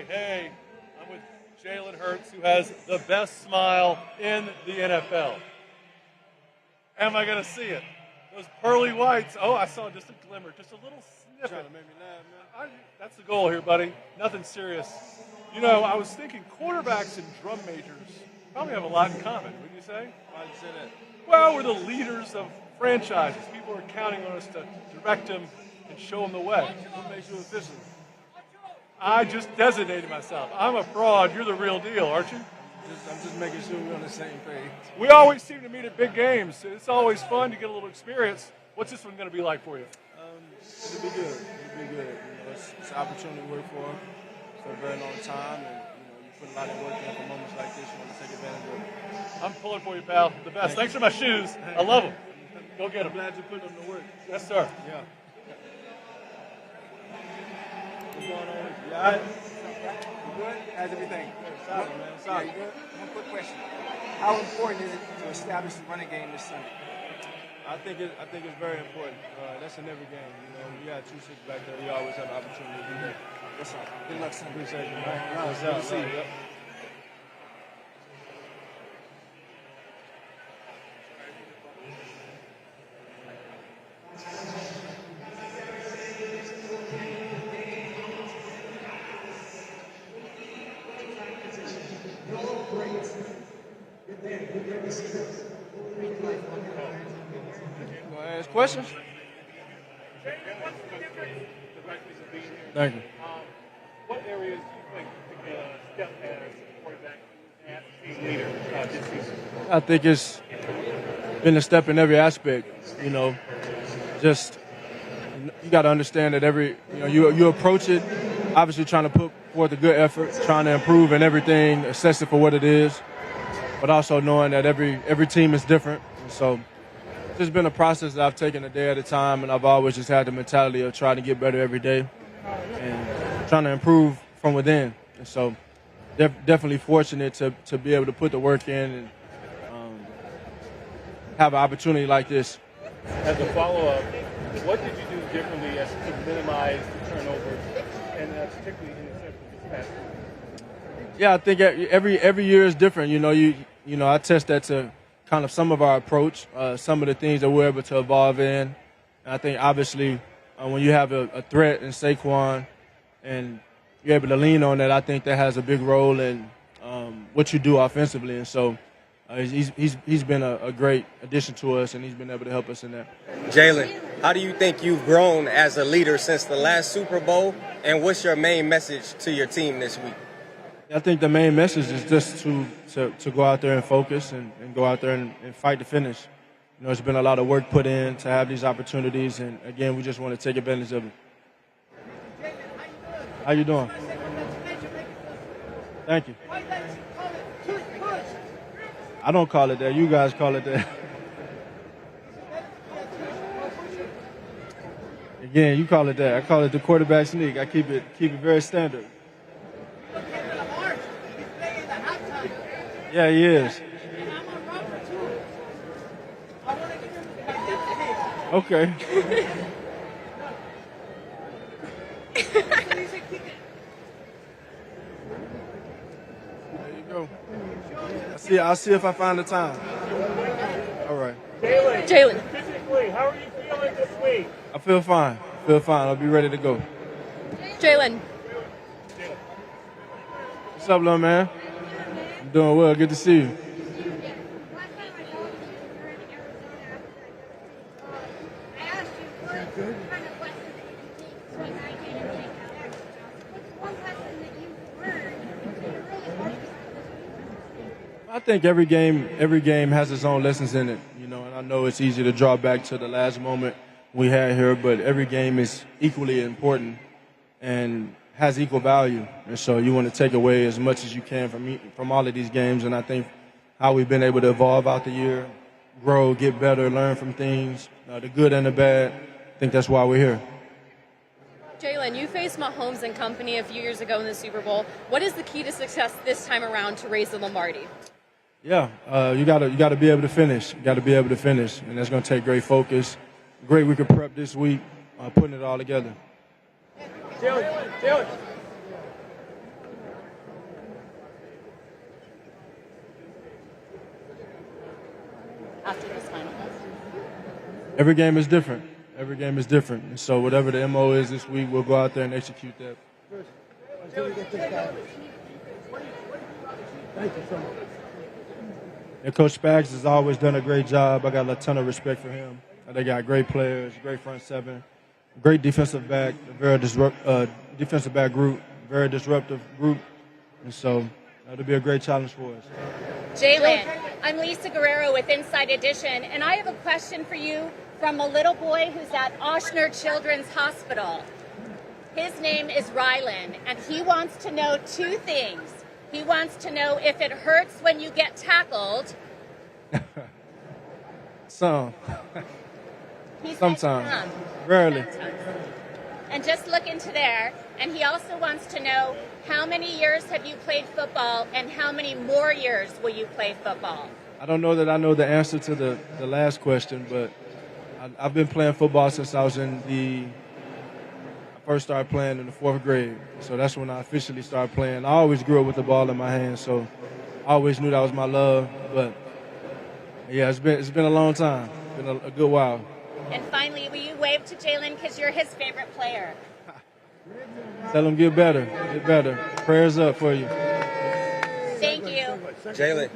Hey, I'm with Jalen Hurts, who has the best smile in the NFL. Am I going to see it? Those pearly whites. Oh, I saw just a glimmer, just a little snippet. Trying to make me laugh, man. That's the goal here, buddy. Nothing serious. You know, I was thinking quarterbacks and drum majors probably have a lot in common, wouldn't you say? Why did you say that? Well, we're the leaders of franchises. People are counting on us to direct them and show them the way. What makes you official? I just designated myself. I'm a fraud. You're the real deal, aren't you? I'm just making sure we're on the same page. We always seem to meet at big games. It's always fun to get a little experience. What's this one going to be like for you? It'll be good. It'll be good. You know, it's an opportunity to work for a very long time, and you put a lot of work in for moments like this. You want to take advantage of it. I'm pulling for you, pal. The best. Thanks for my shoes. I love them. Go get them. I'm glad you put them to work. Yes, sir. Yeah. What's going on? You all right? You good? How's everything? Solid, man. Solid. Yeah, you good? One quick question. How important is it to establish the running game this Sunday? I think it's very important. That's in every game. You know, you got 2-6 back there. You always have an opportunity to do that. Yes, sir. Good luck, Sunday. Appreciate you, man. Good to see you. Yep. Want to ask questions? Thank you. What areas do you think you can step as a quarterback and team leader this season? I think it's been a step in every aspect. You know, just you got to understand that you approach it, obviously trying to put forth a good effort, trying to improve in everything, assess it for what it is, but also knowing that every team is different. And so it's just been a process that I've taken a day at a time, and I've always just had the mentality of trying to get better every day and trying to improve from within. And so definitely fortunate to be able to put the work in and have an opportunity like this. As a follow-up, what did you do differently as to minimize the turnovers, and particularly in the sense of this past year? Yeah, I think every year is different. You know, I test that to kind of some of our approach, some of the things that we're able to evolve in. And I think obviously when you have a threat in Saquon and you're able to lean on that, I think that has a big role in what you do offensively. And so he's been a great addition to us, and he's been able to help us in that. Jalen, how do you think you've grown as a leader since the last Super Bowl, and what's your main message to your team this week? I think the main message is just to go out there and focus and go out there and fight to finish. You know, there's been a lot of work put in to have these opportunities, and again, we just want to take advantage of it. How you doing? Thank you. I don't call it that. You guys call it that. Again, you call it that. I call it the quarterback sneak. I keep it very standard. Yeah, he is. Okay. There you go. I'll see if I find the time. All right. Jalen. Physically, how are you feeling this week? I feel fine. I'll be ready to go. Jalen. What's up, little man? I'm doing well. Good to see you. I think every game has its own lessons in it, you know, and I know it's easy to draw back to the last moment we had here, but every game is equally important and has equal value. And so you want to take away as much as you can from all of these games, and I think how we've been able to evolve out the year, grow, get better, learn from things, the good and the bad, I think that's why we're here. Jalen, you faced Mahomes and company a few years ago in the Super Bowl. What is the key to success this time around to raise the Lombardi? Yeah, you gotta be able to finish. You gotta be able to finish, and that's gonna take great focus, great week of prep this week, putting it all together. Jalen. after this final? Every game is different. Every game is different. And so whatever the MO is this week, we'll go out there and execute that. And Coach Spags has always done a great job. I got a ton of respect for him. They got great players, great front seven, great defensive back, defensive back group, very disruptive group. And so it'll be a great challenge for us. Jalen, I'm Lisa Guerrero with Inside Edition, and I have a question for you from a little boy who's at Oshner Children's Hospital. His name is Rylan, and he wants to know two things. He wants to know if it hurts when you get tackled. Some. He said Sometimes. some. Rarely. Sometimes. And just look into there. And he also wants to know how many years have you played football and how many more years will you play football? I don't know that I know the answer to the last question, but I've been playing football since I first started playing in the 4th grade. So that's when I officially started playing. I always grew up with the ball in my hand, so I always knew that was my love. But yeah, it's been a long time. It's been a good while. And finally, will you wave to Jalen because you're his favorite player? Tell him get better. Get better. Prayers up for you. Thank you. Jalen,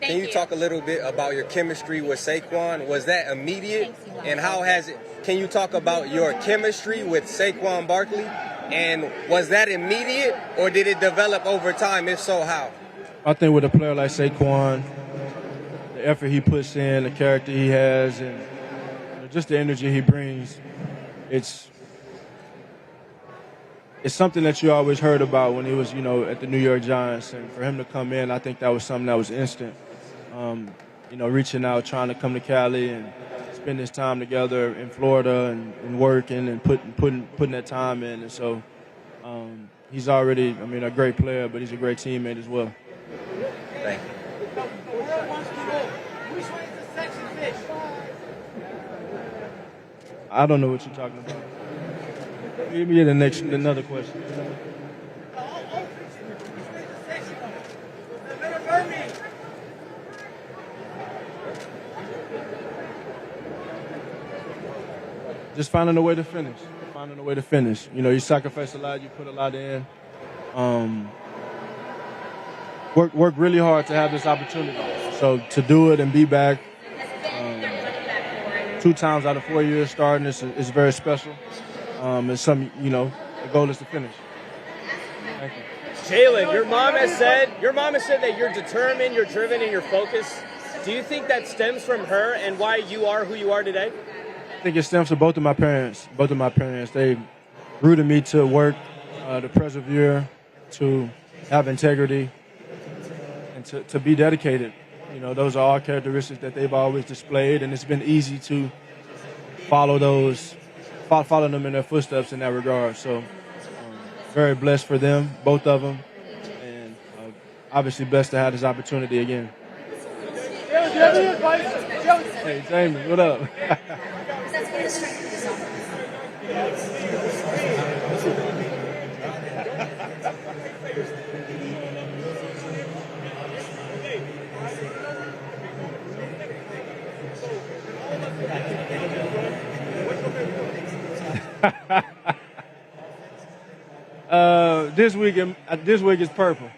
can you talk a little bit about your chemistry with Saquon? Was that immediate? And how has it? Can you talk about your chemistry with Saquon Barkley? And was that immediate or did it develop over time? If so, how? I think with a player like Saquon, the effort he puts in, the character he has, and just the energy he brings, it's something that you always heard about when he was, at the New York Giants. And for him to come in, I think that was something that was instant. Reaching out, trying to come to Cali and spend his time together in Florida and working and putting that time in. And so he's already, a great player, but he's a great teammate as well. Thank you. I don't know what you're talking about. Give me another question. Just finding a way to finish. You sacrifice a lot, you put a lot in. Work really hard to have this opportunity. So to do it and be back 2 times out of 4 years starting is very special. It's something, the goal is to finish. Thank you. Jalen, your mom has said that you're determined, you're driven, and you're focused. Do you think that stems from her and why you are who you are today? I think it stems from both of my parents. They rooted me to work, to persevere, to have integrity, and to be dedicated. Those are all characteristics that they've always displayed, and it's been easy to follow them in their footsteps in that regard. So very blessed for them, both of them, and obviously blessed to have this opportunity again. Hey, Jamie, what up? This week is purple.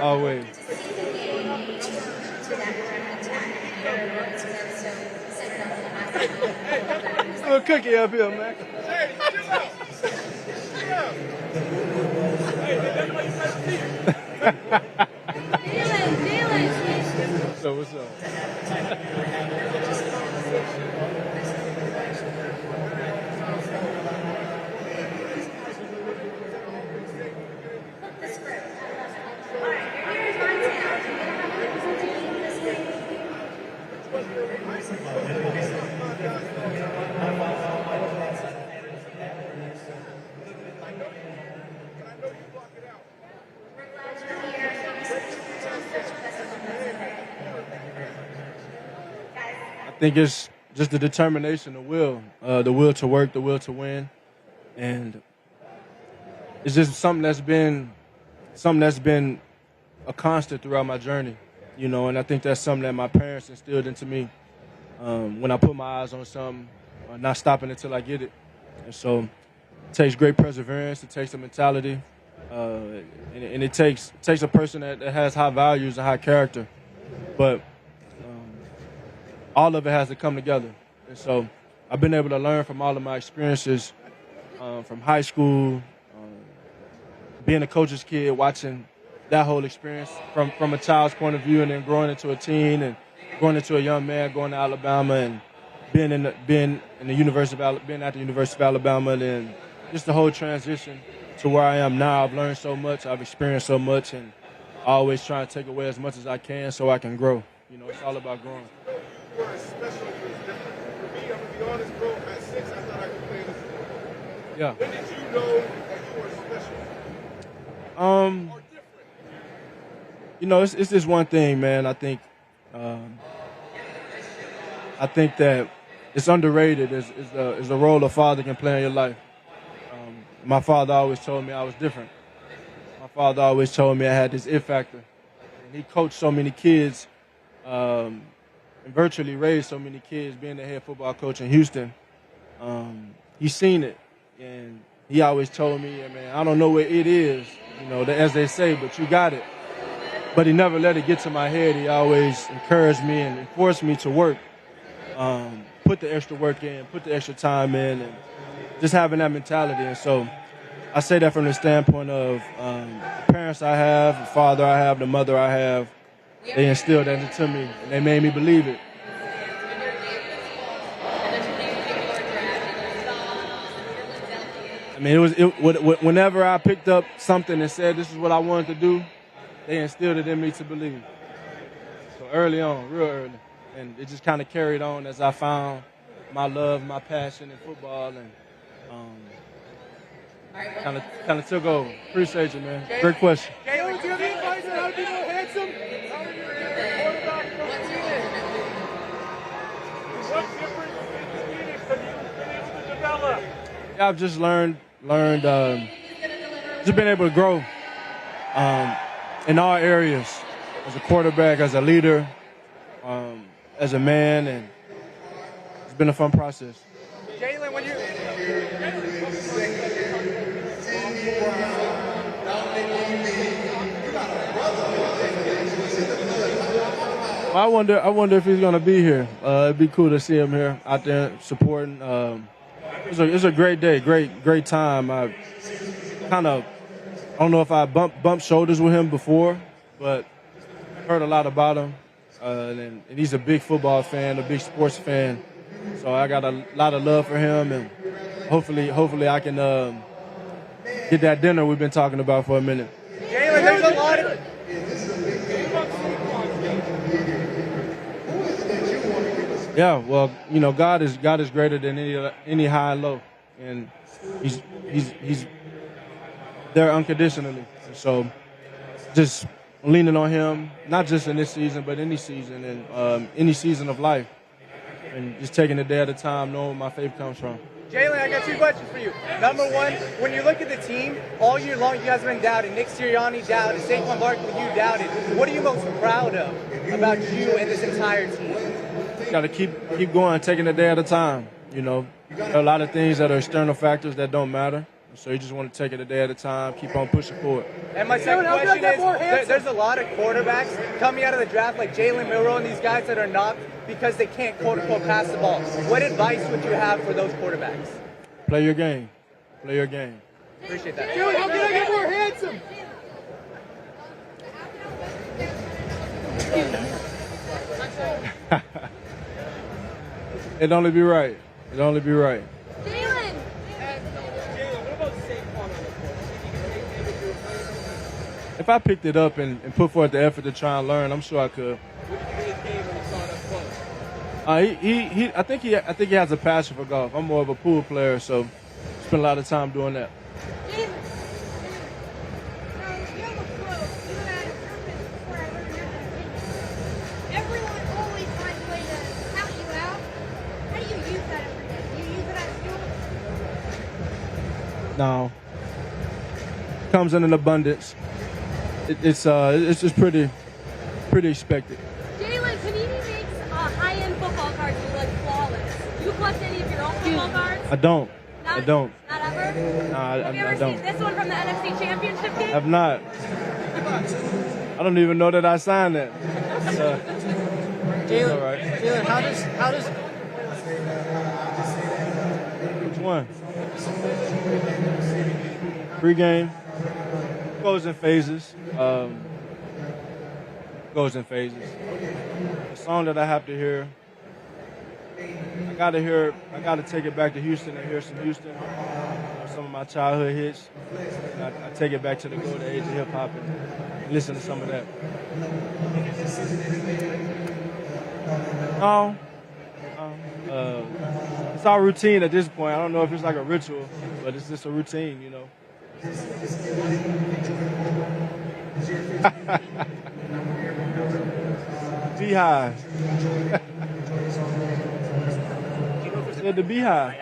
Always. A cookie up here, man. What's up? think it's just the determination, the will to work, the will to win, and it's just something that's been a constant throughout my journey, you know. And I think that's something that my parents instilled into me when I put my eyes on something, not stopping until I get it. And so it takes great perseverance. It takes a mentality, and it takes a person that has high values and high character. But all of it has to come together. And so I've been able to learn from all of my experiences from high school, being a coach's kid, watching that whole experience from a child's point of view, and then growing into a teen and growing into a young man, going to Alabama and being at the University of Alabama, and then just the whole transition to where I am now. I've learned so much, I've experienced so much, and I always try to take away as much as I can so I can grow. You know, it's all about growing. You are special. For me, I'm going to be honest, bro. At 6, I thought I could play this. Yeah. When did you know that you were special? Or different? You know, it's just one thing, man. I think that it's underrated is the role a father can play in your life. My father always told me I was different. My father always told me I had this it factor. And he coached so many kids and virtually raised so many kids, being the head football coach in Houston. He's seen it. And he always told me, yeah, man, I don't know what it is, you know, as they say, but you got it. But he never let it get to my head. He always encouraged me and forced me to work, put the extra work in, put the extra time in, and just having that mentality. And so I say that from the standpoint of the parents I have, the father I have, the mother I have, they instilled that into me, and they made me believe it. I mean, whenever I picked up something and said this is what I wanted to do, they instilled it in me to believe. So early on, real early. And it just kind of carried on as I found my love, my passion in football, and kind of took over. Appreciate you, man. Great question. Jalen, do you have any advice on how to be more handsome? What difference in Phoenix have you been able to develop? Yeah, I've just learned, just been able to grow in all areas, as a quarterback, as a leader, as a man, and it's been a fun process. Jalen, when you Well, I wonder if he's gonna be here. It'd be cool to see him here out there supporting. It's a great day, great time. I don't know if I bumped shoulders with him before, but heard a lot about him. And he's a big football fan, a big sports fan. So I got a lot of love for him, and hopefully I can get that dinner we've been talking about for a minute. Jalen, there's a lot of Yeah, well, you know, God is greater than any high and low, and he's there unconditionally. And so just leaning on him, not just in this season, but any season and any season of life, and just taking it day at a time, knowing where my faith comes from. Jalen, I got 2 questions for you. Number one, when you look at the team, all year long you guys have been doubted. Nick Sirianni doubted, Saquon Barkley, you doubted. What are you most proud of about you and this entire team? Got to keep going, taking it day at a time. You know, there are a lot of things that are external factors that don't matter. So you just want to take it a day at a time, keep on pushing forward. And my second question is, there's a lot of quarterbacks coming out of the draft like Jalen Milroe and these guys that are knocked because they can't quote-unquote pass the ball. What advice would you have for those quarterbacks? Play your game. Play your game. Appreciate that. Dude, how can I get more handsome? It'd only be right. It'd only be right. Jalen! What about Saquon on the court? If I picked it up and put forth the effort to try and learn, I'm sure I could. What did you think of the game when you saw it up close? I think he has a passion for golf. I'm more of a pool player, so spend a lot of time doing that. Everyone always finds a way to count you out. No. Comes in an abundance. It's just pretty expected. Jalen, Panini makes high-end football cards that look flawless. Do you collect any of your own football cards? I don't. Not, I don't. Not ever? Nah, Have you ever I don't. seen this one from the NFC Championship game? Have not. I don't even know that I signed that. Jalen, all right. Jalen, how does Which one? Pre-game. Goes in phases. Goes in phases. The song that I have to hear, I gotta take it back to Houston and hear some Houston. Some of my childhood hits. I take it back to the golden age of hip hop and listen to some of that. No. It's our routine at this point. I don't know if it's like a ritual, but it's just a routine, you know. Beehive. Yeah, the Beehive.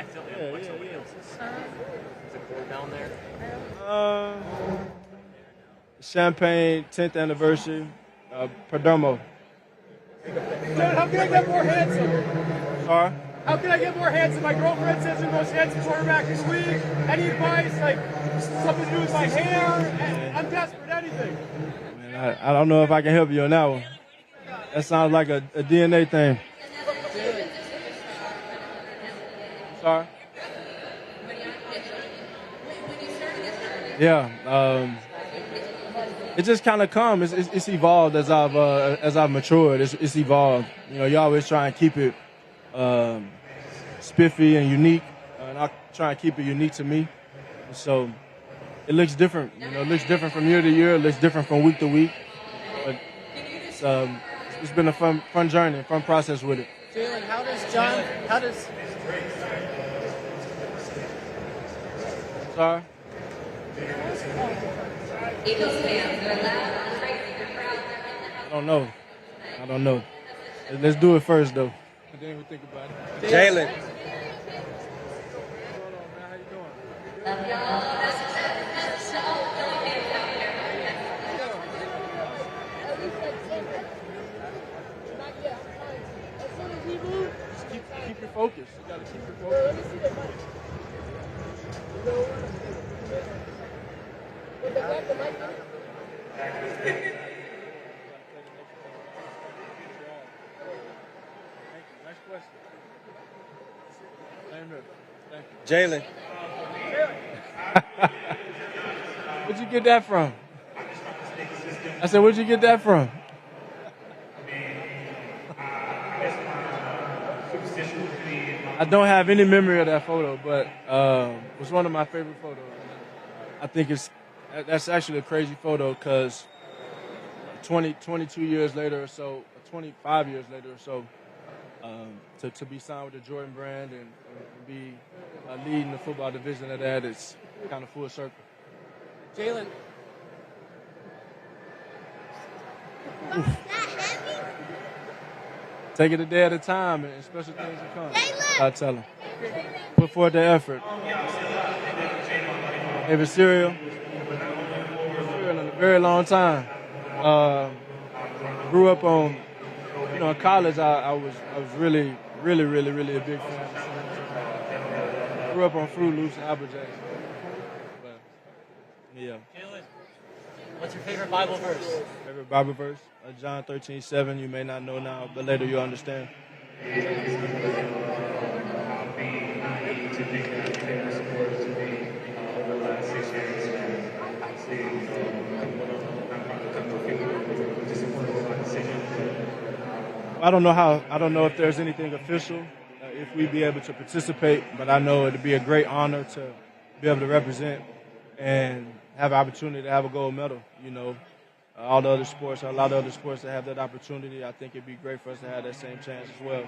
Champagne 10th anniversary. Perdomo. How can I get more handsome? Sorry? How can I get more handsome? My girlfriend says you're the most handsome quarterback in the league. Any advice? Like something to do with my hair? I'm desperate. Anything. Man, I don't know if I can help you on that one. That sounds like a DNA thing. Sorry? Yeah. It just kind of comes. It's evolved as I've matured. It's evolved. You know, you always try and keep it spiffy and unique, and I try and keep it unique to me. So it looks different. You know, it looks different from year to year. It looks different from week to week. But it's been a fun journey, fun process with it. Jalen, how does Sorry? I don't know. Let's do it first, though. And then we'll think about it. Jalen. Keep your focus. You gotta keep your focus. Next question. Thank you. Jalen. Where'd you get that from? I said, where'd you get that from? I don't have any memory of that photo, but it was one of my favorite photos. I think that's actually a crazy photo because 22 years later or so, 25 years later or so, to be signed with the Jordan brand and be leading the football division of that, it's kind of full circle. Jalen? Take it a day at a time, and special things will come. I tell them. Put forth the effort. Favorite cereal? In a very long time. Grew up on, in college. I was really a big fan. Grew up on Fruit Loops and Apple Jacks. Yeah. What's your favorite Bible verse? Favorite Bible verse? John 13:7. You may not know now, but later you'll understand. I don't know if there's anything official, if we'd be able to participate, but I know it'd be a great honor to be able to represent and have an opportunity to have a gold medal. All the other sports, a lot of other sports that have that opportunity, I think it'd be great for us to have that same chance as well.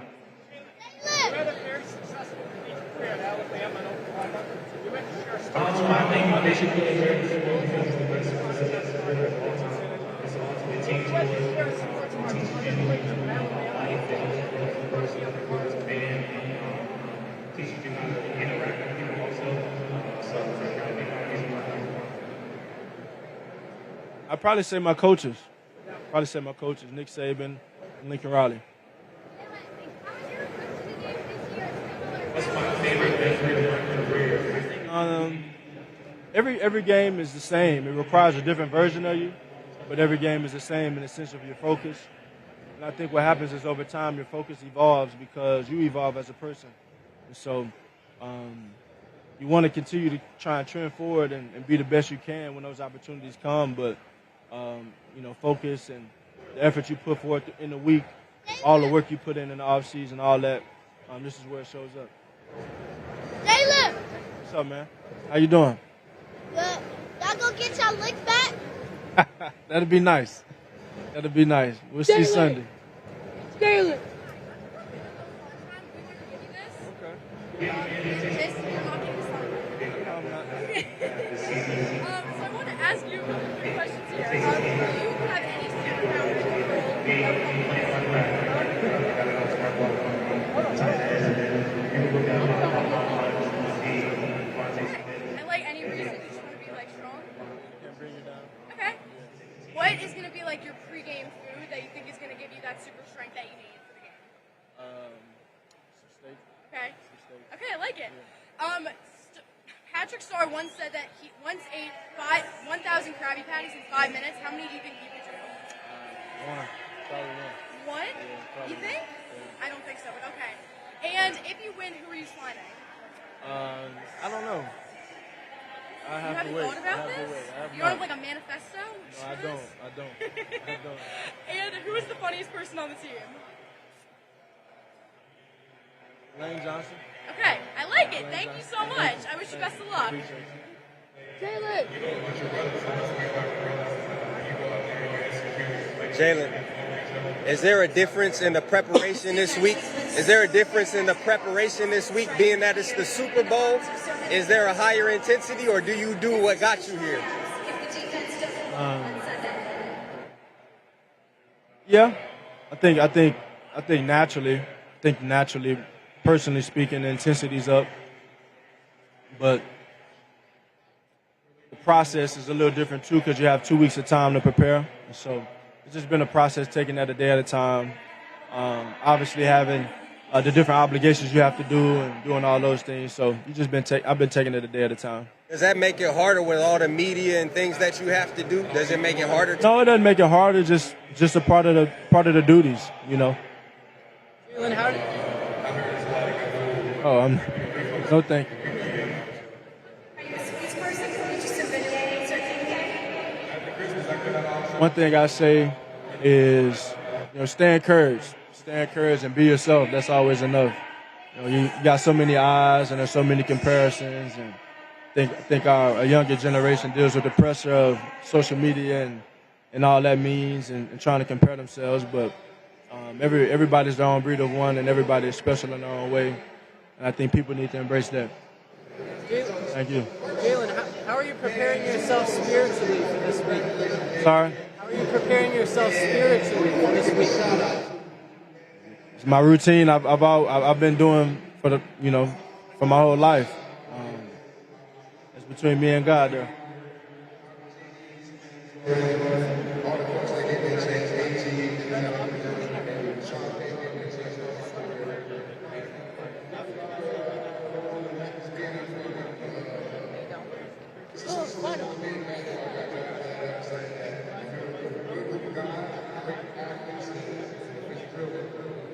I'd probably say my coaches. Nick Saban and Lincoln Riley. Every game is the same. It requires a different version of you, but every game is the same in the sense of your focus. And I think what happens is over time your focus evolves because you evolve as a person. And so you want to continue to try and trend forward and be the best you can when those opportunities come, but focus and the effort you put forth in the week, all the work you put in the off season, all that, this is where it shows up. Jalen! What's up, man? How you doing? Good. Y'all go get y'all licks back? That'd be nice. We'll see Sunday. Jalen! So I want to ask you a few questions here. Do you have any superpower and like any reason you just want to be like strong? Okay. What is going to be like your pregame food that you think is going to give you that super strength that you need for the game? Some steak. Okay. Okay, I like it. Patrick Starr once said that he once ate 1,000 Krabby Patties in 5 minutes. How many do you think he could do? One. Probably one. One? Yeah, You think? Yeah. I don't think so, but okay. And if you win, who are you signing? I don't know. I have to You wait. haven't thought about this? You don't have like a manifesto? No, I don't. And who is the funniest person on the team? Lane Johnson. Okay, I like it. Thank you so much. I wish you best of luck. Jalen! Jalen, is there a difference in the preparation this week? Being that it's the Super Bowl? Is there a higher intensity, or do you do what got you here? Yeah, I think naturally, personally speaking, the intensity's up, but the process is a little different too because you have 2 weeks of time to prepare. So it's just been a process, taking that a day at a time. Obviously having the different obligations you have to do and doing all those things. So I've been taking it a day at a time. Does that make it harder with all the media and things that you have to do? Does it make it harder? No, it doesn't make it harder. Just a part of the duties, you know. Jalen, how did No, thank you. One thing I say is, stay encouraged. Stay encouraged and be yourself. That's always enough. You got so many eyes and there's so many comparisons, and I think our younger generation deals with the pressure of social media and all that means and trying to compare themselves. But everybody's their own breed of one, and everybody is special in their own way. And I think people need to embrace that. Thank you. Jalen, how are you preparing yourself spiritually for this week? Sorry? How are you preparing yourself spiritually for this week? It's my routine. I've been doing for my whole life. It's between me and God there.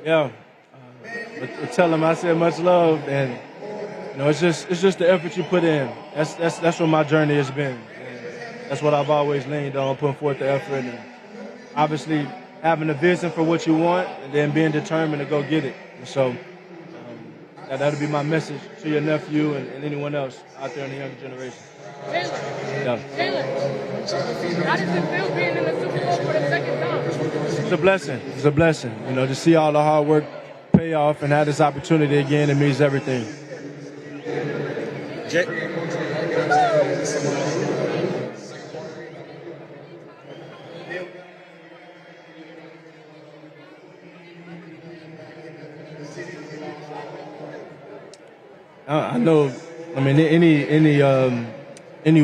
Yeah, but tell him I said much love, and it's just the effort you put in. That's what my journey has been. And that's what I've always leaned on, putting forth the effort, and obviously having a vision for what you want, and then being determined to go get it. And so that'll be my message to your nephew and anyone else out there in the younger generation. Jalen, how does it feel being in the Super Bowl for the second time? It's a blessing. It's a blessing. To see all the hard work pay off and have this opportunity again, it means everything. I know. I mean, any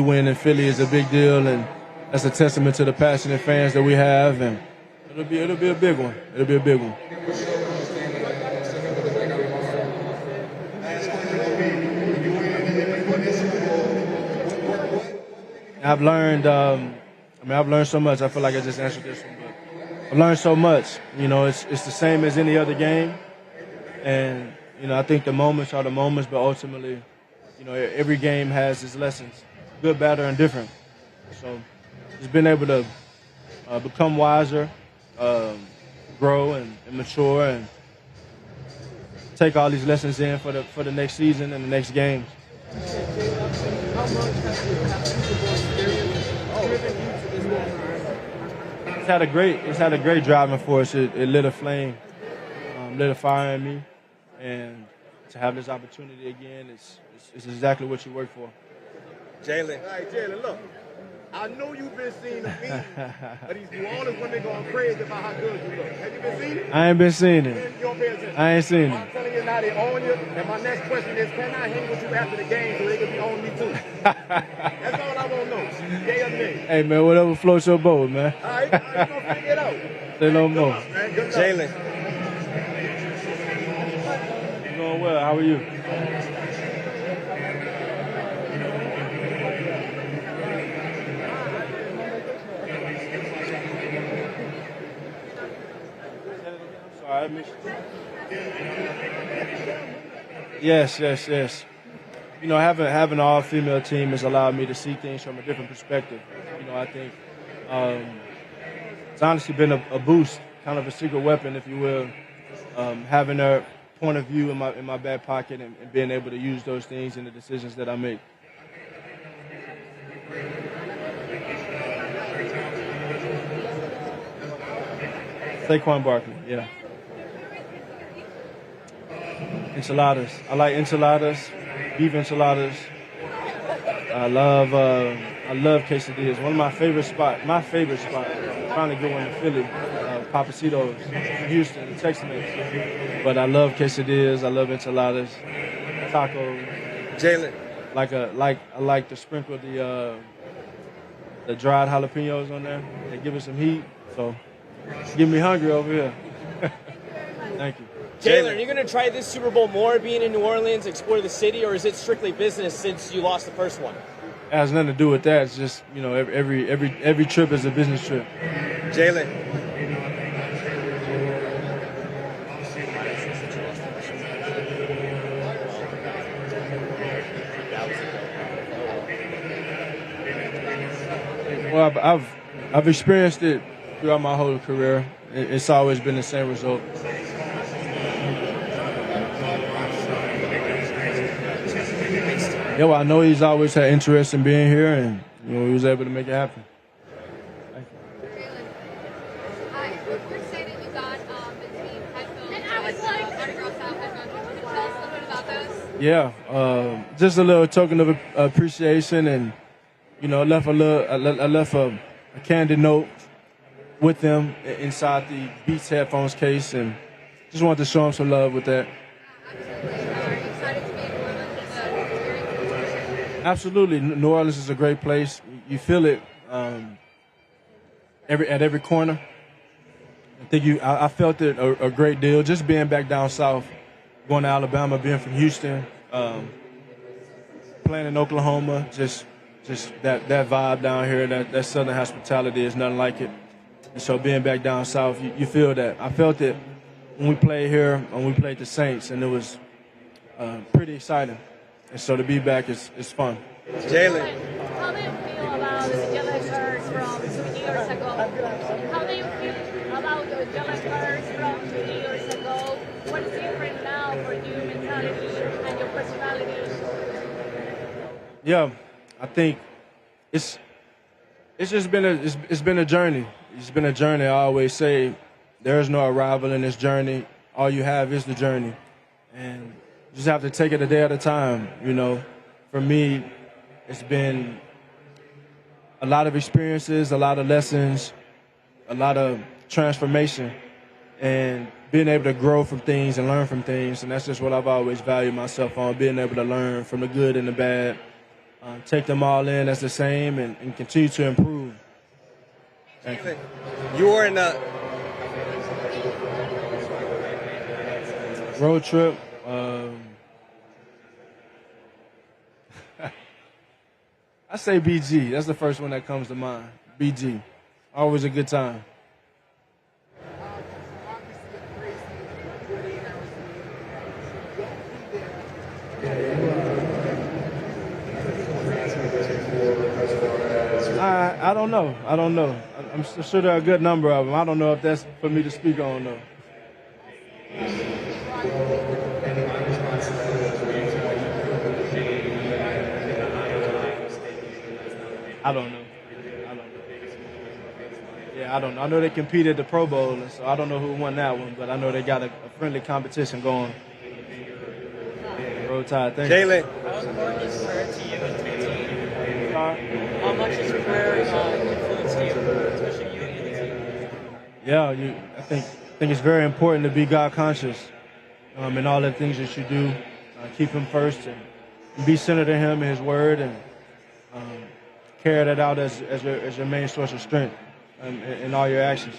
win in Philly is a big deal, and that's a testament to the passionate fans that we have, and it'll be a big one. It'll be a big one. I've learned. I've learned so much. I feel like I just answered this one, but I've learned so much. You know, it's the same as any other game, and you know, I think the moments are the moments, but ultimately, you know, every game has its lessons, good, bad, or indifferent. So, just being able to become wiser, grow and mature, and take all these lessons in for the next season and the next games. How much has the Super Bowl experience driven you to this moment? It's had a great driving force. It lit a flame, lit a fire in me, and to have this opportunity again, it's exactly what you work for. Jalen. All right, Jalen, look. I know you've been seeing the memes, but these New Orleans women going crazy about how good you look. Have you been seeing it? I ain't been seeing You it. don't pay attention. I ain't seen I'm it. telling you now, they own you. And my next question is, can I hang with you after the game so they can be on me too? That's all I want to know. Yay or nay? Hey, man, whatever floats your boat, man. All right, you're going to figure it out. Say no Good more. luck, man. Good luck. Jalen. You doing well. How are you? I missed you. Yes. You know, having an all-female team has allowed me to see things from a different perspective. You know, I think it's honestly been a boost, kind of a secret weapon, if you will, having their point of view in my back pocket and being able to use those things in the decisions that I make. Saquon Barkley, yeah. Enchiladas. I like enchiladas, beef enchiladas. I love quesadillas. One of my favorite spot, I'm trying to get one in Philly, Papacitos, Houston, the Tex-Mex. But I love quesadillas. I love enchiladas, tacos. Jalen. I like to sprinkle the dried jalapenos on there. They give it some heat, so it's getting me hungry over here. Thank you. Jalen, are you going to try this Super Bowl more, being in New Orleans, explore the city, or is it strictly business since you lost the first one? It has nothing to do with that. It's just, you know, every trip is a business trip. Jalen. Well, I've experienced it throughout my whole career. It's always been the same result. Yeah, well, I know he's always had interest in being here, and you know, he was able to make it happen. Thank you. You're saying that you got the team headphones, and I was like, autograph out headphones. Can you tell us a little bit about those? Yeah, just a little token of appreciation, and you know, I left a candid note with them inside the Beats headphones case, and just wanted to show them some love with that. Absolutely. New Orleans is a great place. You feel it at every corner. I felt it a great deal. Just being back down south, going to Alabama, being from Houston, playing in Oklahoma, just that vibe down here, that Southern hospitality is nothing like it. And so being back down south, you feel that. I felt it when we played here, when we played the Saints, and it was pretty exciting. And so to be back is fun. Jalen. How do you feel about Jalen Hurts from 2 years ago? How do you feel about Jalen Hurts from 2 years ago? What is different now for you, mentality and your personality? Yeah, I think it's just been a journey. It's been a journey. I always say there is no arrival in this journey. All you have is the journey, and you just have to take it a day at a time. You know, for me, it's been a lot of experiences, a lot of lessons, a lot of transformation, and being able to grow from things and learn from things. And that's just what I've always valued myself on, being able to learn from the good and the bad, take them all in as the same, and continue to improve. Thank you. You were in a Road trip. I say BG. That's the first one that comes to mind. BG. Always a good time. I don't know. I'm sure there are a good number of them. I don't know if that's for me to speak on, though. I don't know. Yeah, I don't know. I know they competed at the Pro Bowl, and so I don't know who won that one, but I know they got a friendly competition going. Roll Tide, thank you. Jalen. How important is prayer to you and to your team? How much is prayer influenced you, especially you and the team? Yeah, I think it's very important to be God conscious in all the things that you do. Keep Him first and be centered in Him and His Word, and carry that out as your main source of strength in all your actions.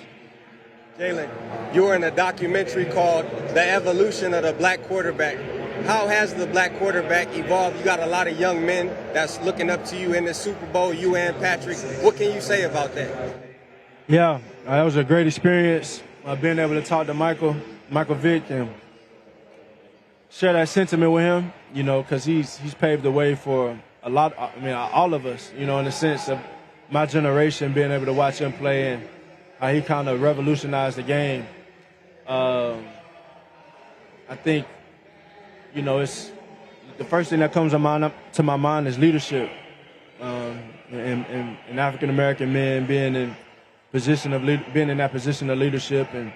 Jalen, you were in a documentary called The Evolution of the Black Quarterback. How has the black quarterback evolved? You got a lot of young men that's looking up to you in the Super Bowl, you and Patrick. What can you say about that? Yeah, that was a great experience. Being able to talk to Michael Vick, and share that sentiment with him, because he's paved the way for all of us, in the sense of my generation being able to watch him play and how he kind of revolutionized the game. I think, it's the first thing that comes to my mind is leadership, and African American men being in that position of leadership, and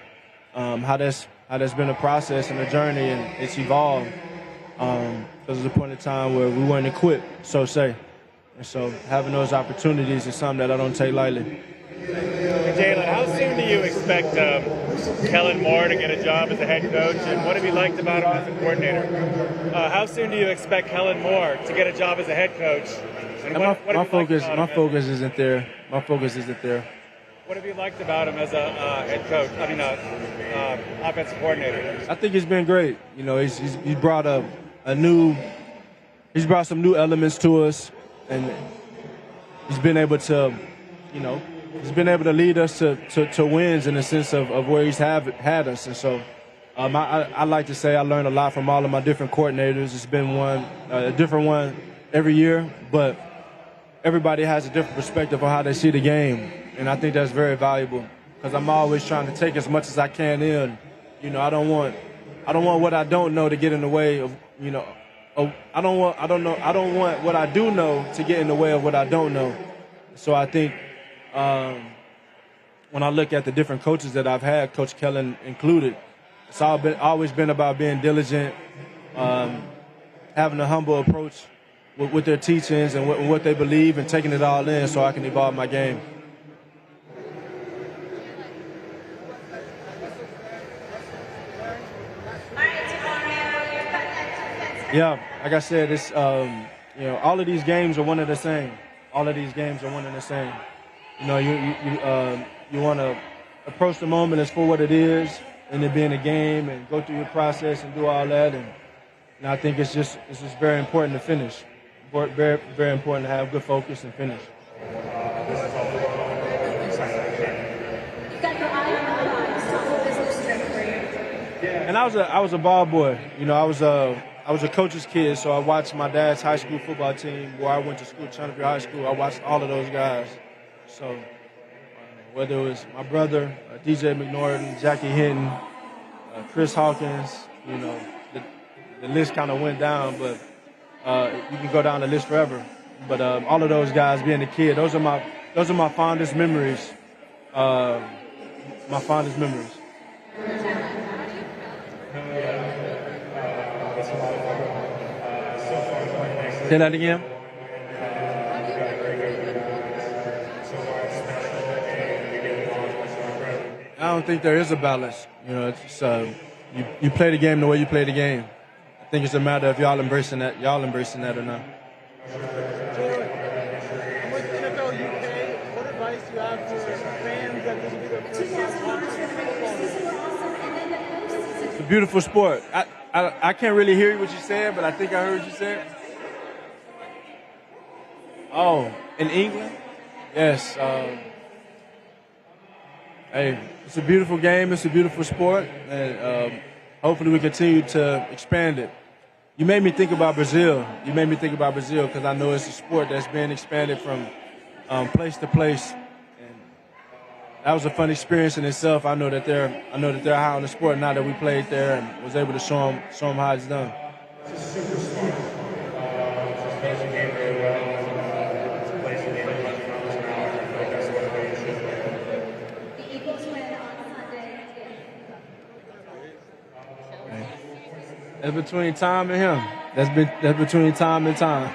how that's been a process and a journey, and it's evolved. Because there's a point in time where we weren't equipped, so say. And so having those opportunities is something that I don't take lightly. Jalen, how soon do you expect Kellen Moore to get a job as a head coach, and what have you liked about him as a coordinator? How soon do you expect Kellen Moore to get a job as a head coach? And my focus isn't there. My focus isn't there. What have you liked about him as a head coach? Offensive coordinator. I think it's been great. He's brought he's brought some new elements to us, and he's been able to, lead us to wins in the sense of where he's had us. And so I like to say I learned a lot from all of my different coordinators. It's been a different one every year, but everybody has a different perspective on how they see the game. And I think that's very valuable, because I'm always trying to take as much as I can in. I don't want what I don't know to get in the way of, I don't want what I do know to get in the way of what I don't know. So I think when I look at the different coaches that I've had, Coach Kellen included, it's always been about being diligent, having a humble approach with their teachings and what they believe, and taking it all in so I can evolve my game. Yeah, like I said, it's all of these games are one and the same. All of these games are one and the same. You want to approach the moment as for what it is, and it being a game, and go through your process and do all that. And I think it's just very important to finish. Very, very important to have good focus and finish. And I was a ball boy. I was a coach's kid, so I watched my dad's high school football team where I went to school, Chandler High School. I watched all of those guys. So whether it was my brother, DJ McNorton, Jackie Hinton, Chris Hawkins, the list kind of went down, but you can go down the list forever. But all of those guys being a kid, those are my fondest memories. My fondest memories. Say that again. I don't think there is a balance. It's you play the game the way you play the game. I think it's a matter of y'all embracing that or not. With NFL UK, what advice advice you have for fans that this will be their first time watching football? It's a beautiful sport. I can't really hear what you said, but I think I heard what you said. Oh, in England? Yes. Hey, it's a beautiful game. It's a beautiful sport, and hopefully we continue to expand it. You made me think about Brazil. You made me think about Brazil because I know it's a sport that's being expanded from place to place. And that was a fun experience in itself. I know that they're high on the sport now that we played there and was able to show them how it's done. That's between time and him. That's between time and time.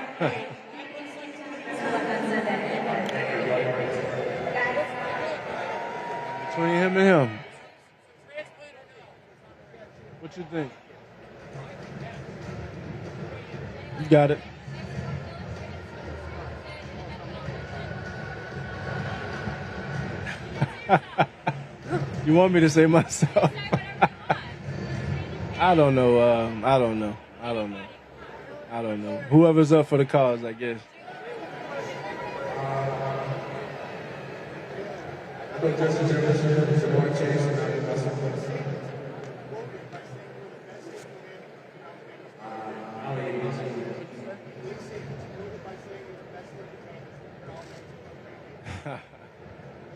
Between him and him. What you think? You got it. You want me to say myself? I don't know. Whoever's up for the cause, I guess.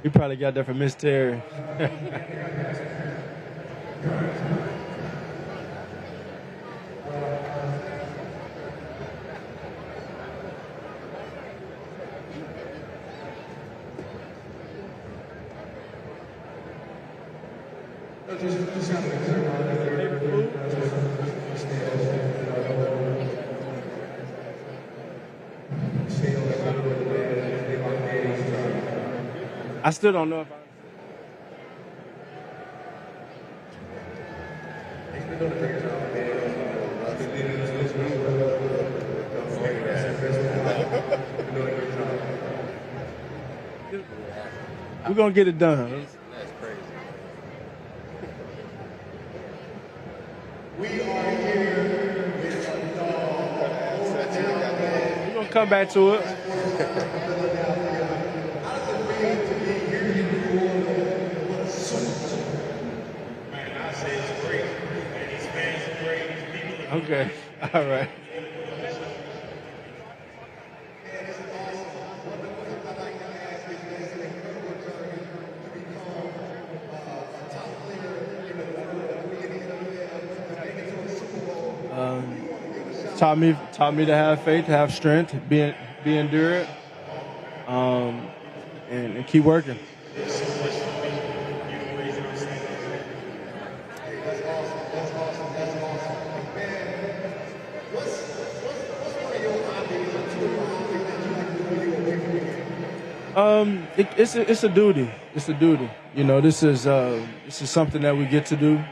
You probably got that from Miss Terry. I still don't know if we're gonna get it done. That's crazy. We're gonna come back to it. Okay, all right. Taught me to have faith, to have strength, be endured, and keep working. It's a duty. It's a duty. You know, this is something that we get to do,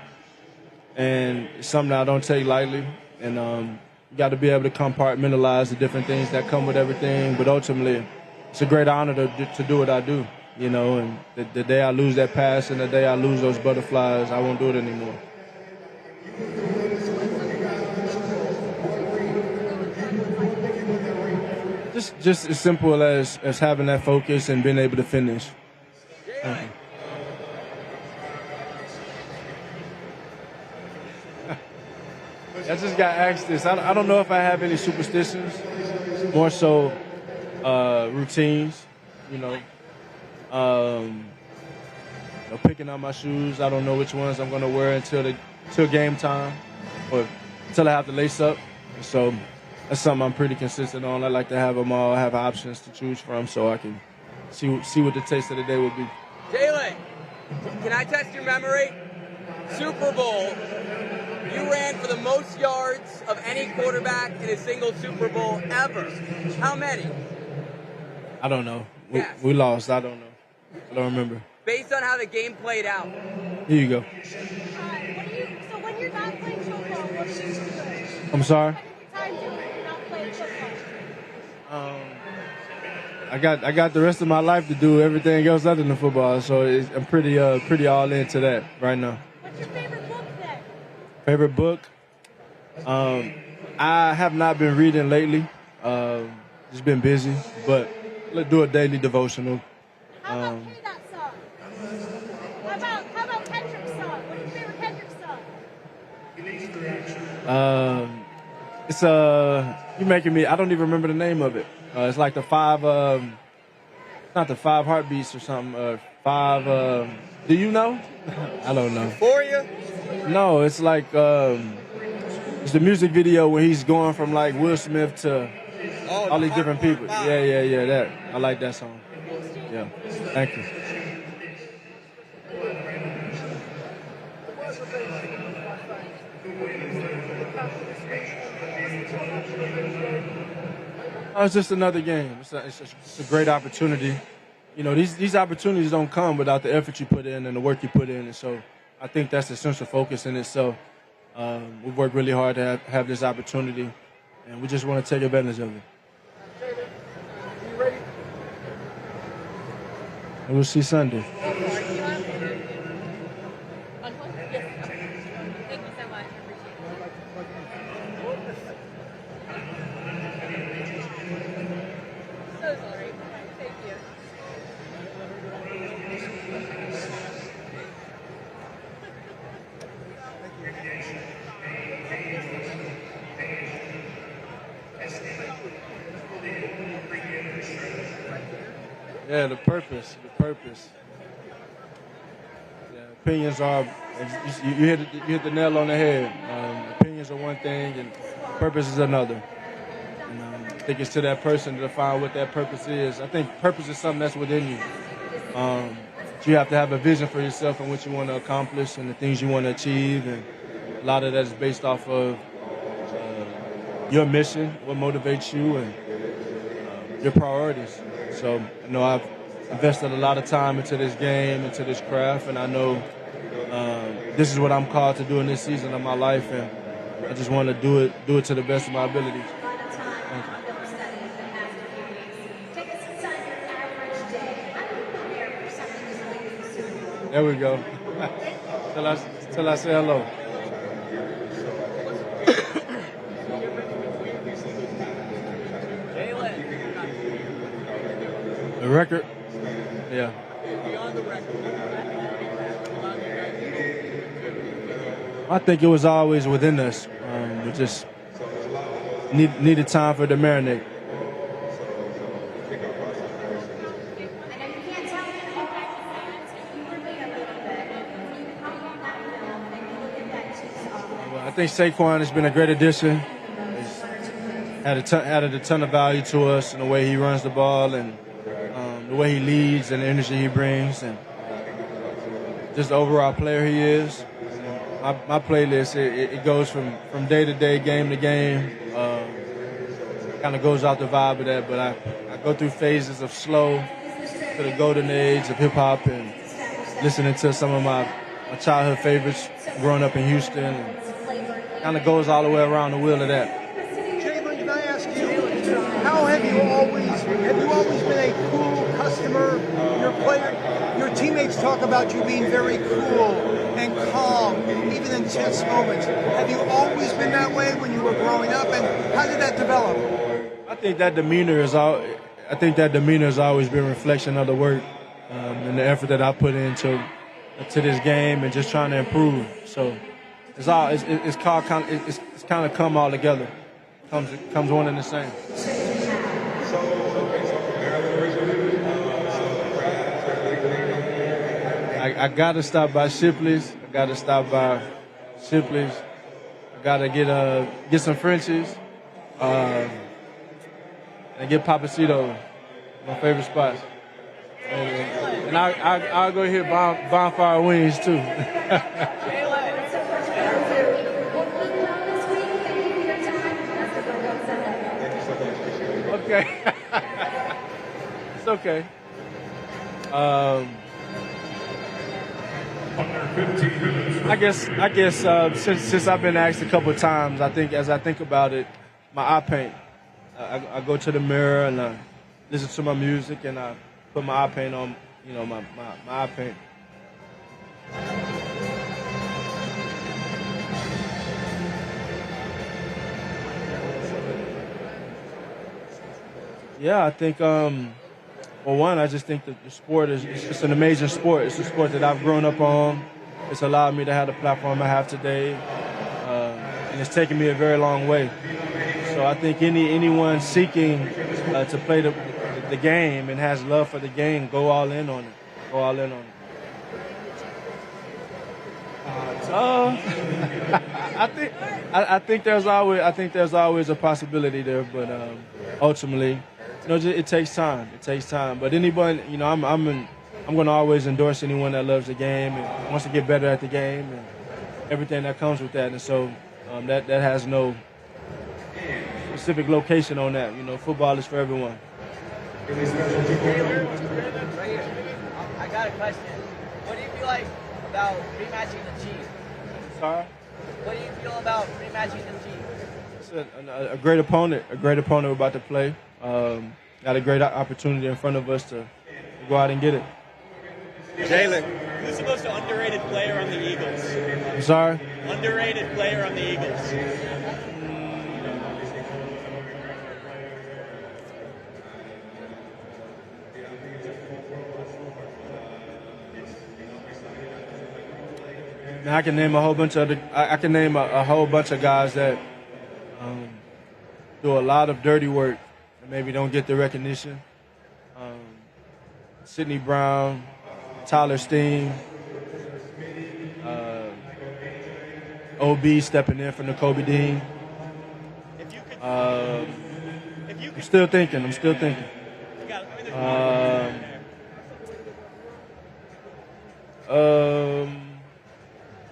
and it's something I don't take lightly. And you got to be able to compartmentalize the different things that come with everything. But ultimately, it's a great honor to do what I do. You know, and the day I lose that passion, the day I lose those butterflies, I won't do it anymore. Just as simple as having that focus and being able to finish. I just got asked this. I don't know if I have any superstitions, more so routines, picking out my shoes. I don't know which ones I'm going to wear until game time or until I have to lace up. So that's something I'm pretty consistent on. I like to have them all, have options to choose from so I can see what the taste of the day would be. Jalen, can I test your memory? Super Bowl, you ran for the most yards of any quarterback in a single Super Bowl ever. How many? I don't know. Yes. We lost. I don't know. I don't remember. Based on how the game played out. Here you go. So when you're not playing football, what do you do? I'm sorry? What do you time do when you're not playing football? I got the rest of my life to do everything else other than football, so I'm pretty all into that right now. What's your favorite book then? Favorite book? I have not been reading lately. Just been busy, but let's do a daily devotional. How about Pay That Song? How about Kendrick's song? What's your favorite Kendrick song? It's you're making me. I don't even remember the name of it. It's like the five. Not the 5 heartbeats or something. 5. Do you know? I don't know. Euphoria? No, it's like it's the music video where he's going from like Will Smith to all these different people. Yeah. That I like that song. Yeah. Thank you. It's just another game. It's a great opportunity. You know, these opportunities don't come without the effort you put in and the work you put in. And so I think that's the central focus in it. So we've worked really hard to have this opportunity, and we just want to take advantage of it. And we'll see Sunday. Thank you so much. So sorry. Thank you. Yeah, the purpose. Yeah, opinions are, you hit the nail on the head. Opinions are one thing and purpose is another. And, I think it's to that person to define what that purpose is. I think purpose is something that's within you. You have to have a vision for yourself and what you want to accomplish and the things you want to achieve. And a lot of that is based off of your mission, what motivates you, and your priorities. So, I've invested a lot of time into this game, into this craft, and I know this is what I'm called to do in this season of my life, and I just want to do it to the best of my abilities. Thank you. There we go. Till I say hello. The record? Yeah. Beyond the record, I think it was always within us. We just needed time for it to marinate. Well, I think Saquon has been a great addition. He's added a ton of value to us in the way he runs the ball and the way he leads and the energy he brings, and just the overall player he is. My playlist, it goes from day to day, game to game. Kind of goes out the vibe of that, but I go through phases of slow to the golden age of hip hop and listening to some of my childhood favorites growing up in Houston. And kind of goes all the way around the wheel of that. Jalen, can I ask you, how have you always been a cool customer? Your teammates talk about you being very cool and calm, even in tense moments. Have you always been that way when you were growing up, and how did that develop? I think that demeanor has always been a reflection of the work and the effort that I put into this game and just trying to improve. So it's kind of come all together. Comes one and the same. I gotta stop by Shipley's. I gotta get some Frenchies. And get Papacito, my favorite spots. And I'll go hit Bonfire Wings too. Okay. It's okay. I guess since I've been asked a couple of times, as I think about it, my eye paint. I go to the mirror and listen to my music, and I put my eye paint on, my eye paint. Yeah, I think, well, one, I just think that the sport is it's an amazing sport. It's a sport that I've grown up on. It's allowed me to have the platform I have today, and it's taken me a very long way. So I think anyone seeking to play the game and has love for the game, go all in on it. Go all in on it. I think there's always a possibility there, but ultimately, it takes time. It takes time. But anyone, I'm going to always endorse anyone that loves the game and wants to get better at the game and everything that comes with that. And so that has no specific location on that. Football is for everyone. Right here. I got a question. What do you feel like about rematching the Chiefs? Sorry? What do you feel about rematching the Chiefs? It's a great opponent. A great opponent we're about to play. Got a great opportunity in front of us to go out and get it. Jalen. Who's the most underrated player on the Eagles? I'm sorry? Underrated player on the Eagles. Now, I can name a whole bunch of a whole bunch of guys that do a lot of dirty work and maybe don't get the recognition. Sidney Brown, Tyler Steen, OB stepping in for Nakobe Dean. I'm still thinking.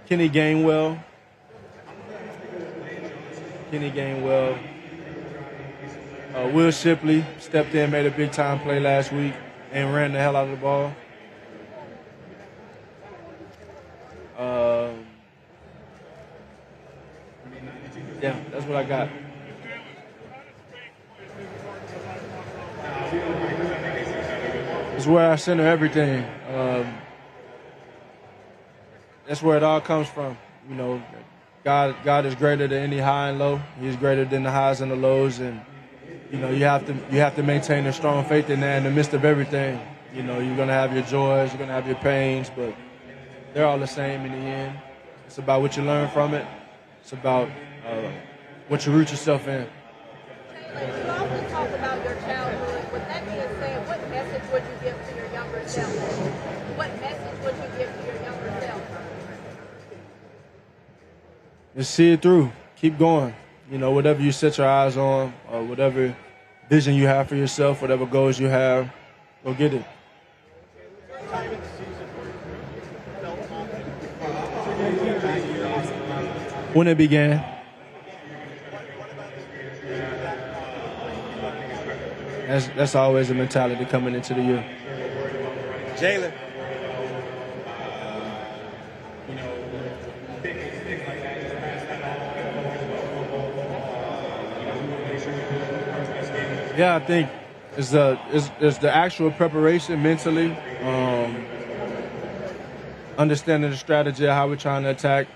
Kenny Gainwell. Will Shipley stepped in, made a big time play last week, and ran the hell out of the ball. Yeah, that's what I got. It's where I center everything. That's where it all comes from. God is greater than any high and low. He's greater than the highs and the lows, and you have to maintain a strong faith in that in the midst of everything. You're gonna have your joys, you're gonna have your pains, but they're all the same in the end. It's about what you learn from it. It's about what you root yourself in. You often talk about your childhood. With that being said, what message would you give to your younger self? What message would you give to your younger self? Just see it through. Keep going. Whatever you set your eyes on, or whatever vision you have for yourself, whatever goals you have, go get it. When it began. That's always a mentality coming into the year. Jalen. Yeah, I think it's the actual preparation mentally, understanding the strategy of how we're trying to attack,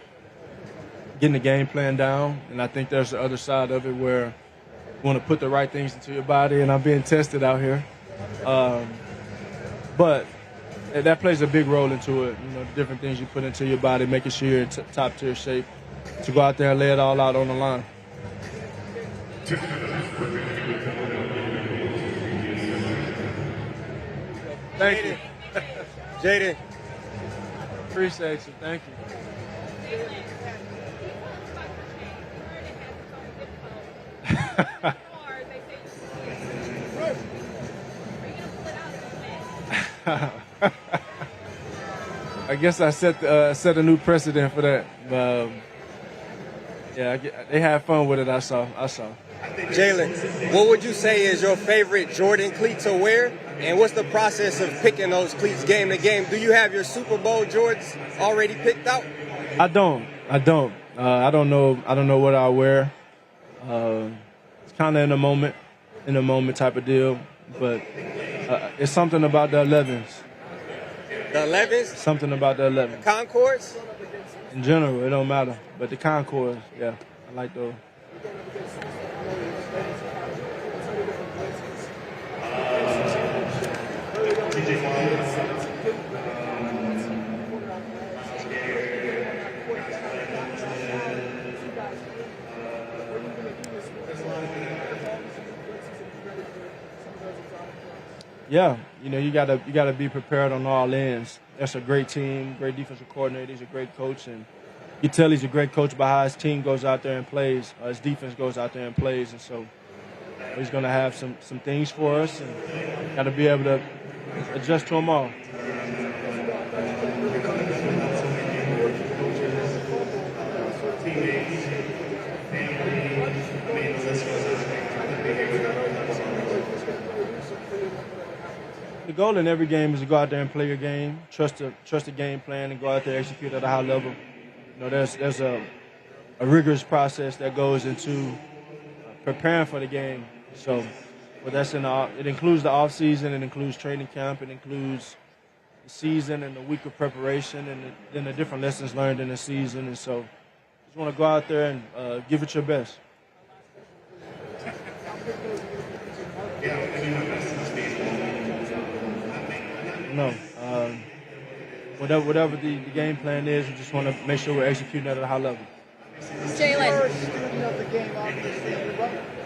getting the game plan down, and I think there's the other side of it where you want to put the right things into your body, and I'm being tested out here. But that plays a big role into it, the different things you put into your body, making sure you're in top tier shape to go out there and lay it all out on the line. Thank you. Jaden. Appreciate you. Thank you. I guess I set a new precedent for that. Yeah, they had fun with it. I saw. Jalen, what would you say is your favorite Jordan cleat to wear, and what's the process of picking those cleats game to game? Do you have your Super Bowl Jordans already picked out? I don't. I don't know what I'll wear. It's kind of in the moment type of deal. but it's something about the 11s. The 11s? Something about the 11s. Concords? In general, it don't matter. But the Concords, yeah, I like those. Yeah, you gotta be prepared on all ends. That's a great team, great defensive coordinator. He's a great coach, and you tell he's a great coach by how his team goes out there and plays. His defense goes out there and plays, and so he's gonna have some things for us, and gotta be able to adjust to them all. The goal in every game is to go out there and play your game, trust the game plan, and go out there and execute at a high level. There's a rigorous process that goes into preparing for the game. So, but it includes the off season, it includes training camp, it includes the season and the week of preparation, and then the different lessons learned in the season. And so, just want to go out there and give it your best. No. Whatever the game plan is, we just want to make sure we're executing at a high level. Jalen. You're a student of the game, obviously.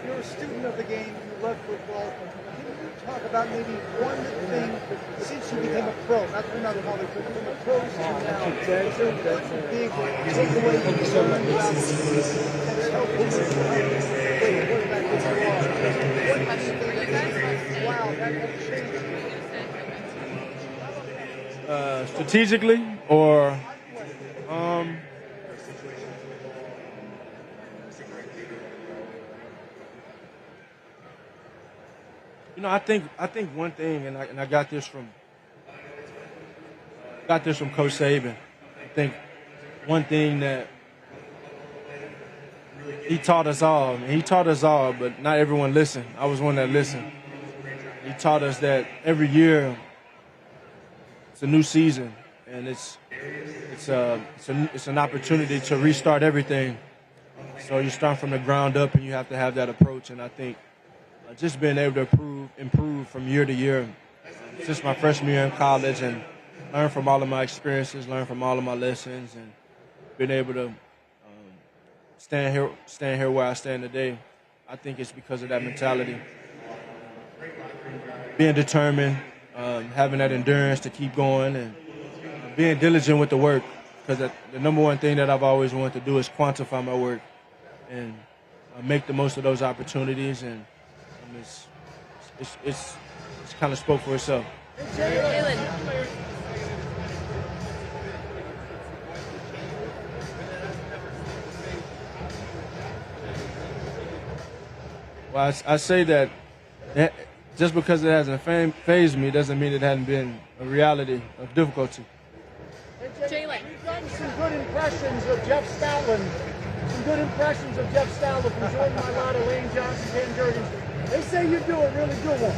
You're a student of the game. You love football. Can you talk about maybe one thing since you became a pro, not from another college, but from a pro to now? What's a big takeaway you learned about that's helped you play quarterback as you are? What have you learned? Wow, that changed. Strategically, or I think one thing, and I got this from Coach Saban. I think one thing that he taught us all, but not everyone listened. I was one that listened. He taught us that every year it's a new season, and it's an opportunity to restart everything. So you start from the ground up, and you have to have that approach. And I think just being able to improve from year to year, since my freshman year in college, and learn from all of my experiences, learn from all of my lessons, and being able to stand here where I stand today, I think it's because of that mentality, being determined. Having that endurance to keep going, and being diligent with the work, because the number one thing that I've always wanted to do is quantify my work and make the most of those opportunities, and it's kind of spoke for itself. Jalen. Well, I say that just because it hasn't fazed me doesn't mean it hasn't been a reality of difficulty. Jalen. You've done some good impressions of Jeff Stoutland. Some good impressions of Jeff Stoutland from Jordan Mailata, Lane Johnson, Dan Jurgens. They say you do a really good one.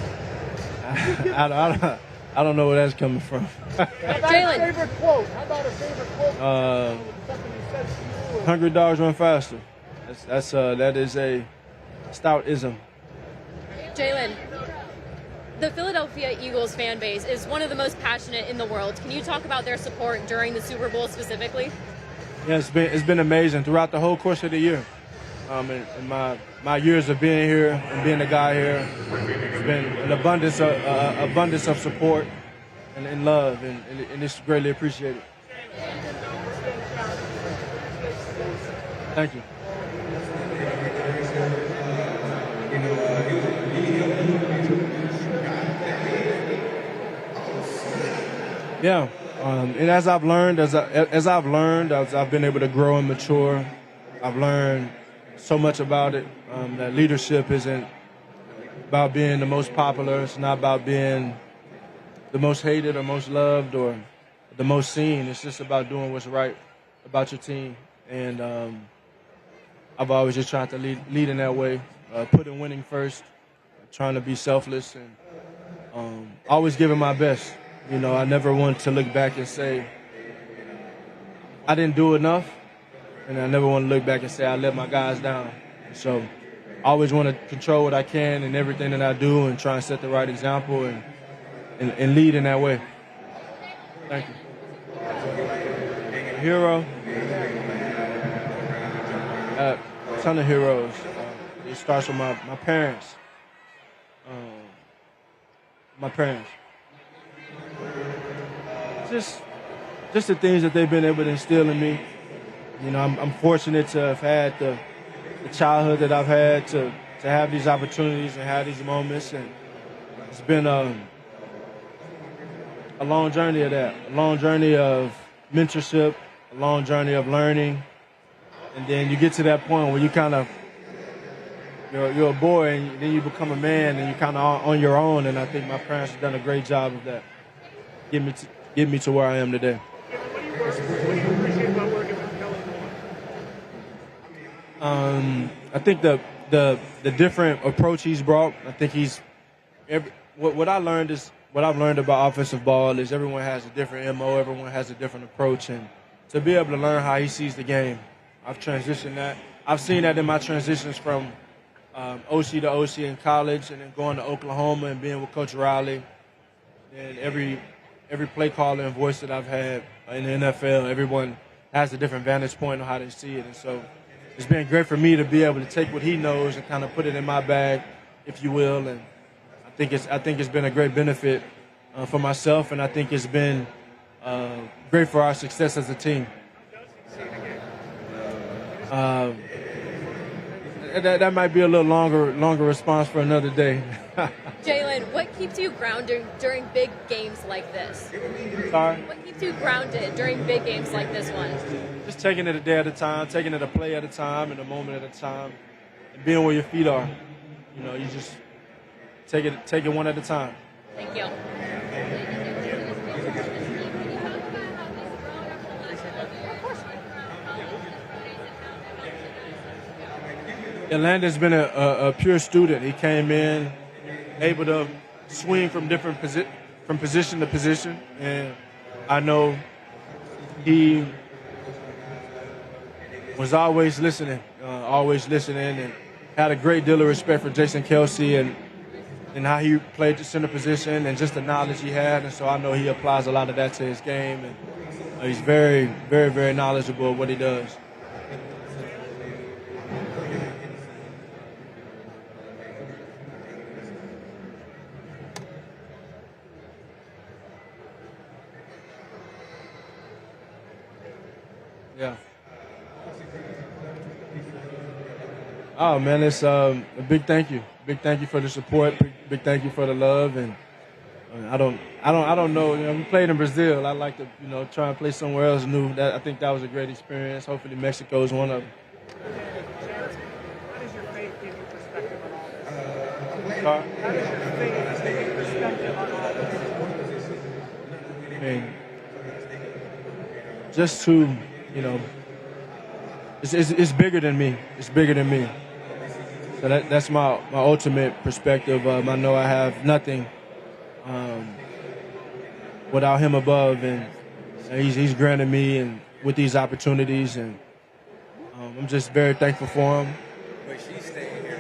I don't know where that's coming from. How about a favorite quote? Something you said to you. Hungry dogs run faster. That is a Stoutism. Jalen, the Philadelphia Eagles fan base is one of the most passionate in the world. Can you talk about their support during the Super Bowl specifically? Yeah, it's been amazing throughout the whole course of the year. And my years of being here and being a guy here, it's been an abundance of support and love, and it's greatly appreciated. Thank you. Yeah, and as I've been able to grow and mature, I've learned so much about it. That leadership isn't about being the most popular. It's not about being the most hated or most loved or the most seen. It's just about doing what's right about your team. And I've always just tried to lead in that way, putting winning first, trying to be selfless and always giving my best. You know, I never want to look back and say I didn't do enough, and I never want to look back and say I let my guys down. So I always want to control what I can in everything that I do and try and set the right example and lead in that way. Thank you. Hero. A ton of heroes. It starts with my parents. My parents. Just the things that they've been able to instill in me. You know, I'm fortunate to have had the childhood that I've had to have these opportunities and have these moments, and it's been a long journey of that, a long journey of mentorship, a long journey of learning, and then you get to that point where you kind of you're a boy and then you become a man and you're kind of on your own, and I think my parents have done a great job of that, get me to where I am today. What do you appreciate about working with Kellen Moore? I think the different approach he's brought. I think what I've learned about offensive ball is everyone has a different MO, everyone has a different approach, and to be able to learn how he sees the game, I've transitioned that. I've seen that in my transitions from OC to OC in college, and then going to Oklahoma and being with Coach Riley, and every play caller and voice that I've had in the NFL, everyone has a different vantage point on how they see it, and so it's been great for me to be able to take what he knows and kind of put it in my bag, if you will, and I think it's been a great benefit for myself, and I think it's been great for our success as a team. That might be a little longer response for another day. Jalen, what keeps you grounded during big games like this? Sorry? What keeps you grounded during big games like this one? Just taking it a day at a time, taking it a play at a time and a moment at a time, and being where your feet are. You know, you just take it one at a time. Thank you. Atlanta's been a pure student. He came in able to swing from different from position to position, and I know he was always listening, and had a great deal of respect for Jason Kelsey and how he played the center position and just the knowledge he had, and so I know he applies a lot of that to his game, and he's very, very, very knowledgeable of what he does. Yeah. Oh man, it's a big thank you. Big thank you for the support. Big thank you for the love. And I don't know. You know, we played in Brazil. I'd like to, try and play somewhere else new. I think that was a great experience. Hopefully Mexico is one of them. How does your faith give you perspective on all this? Sorry? How does your faith give you perspective on all this? I mean, just to, it's bigger than me. It's bigger than me. So that's my ultimate perspective. I know I have nothing without him above, and he's granted me and with these opportunities, and I'm just very thankful for him.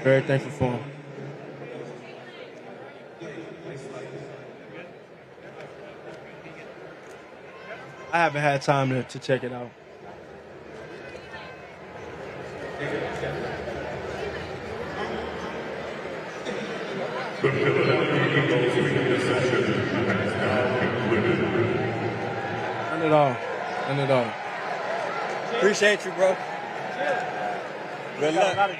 Very thankful for him. I haven't had time to check it out. The Philadelphia Eagles weekly session has now concluded. None at all. Appreciate you, bro. Good luck.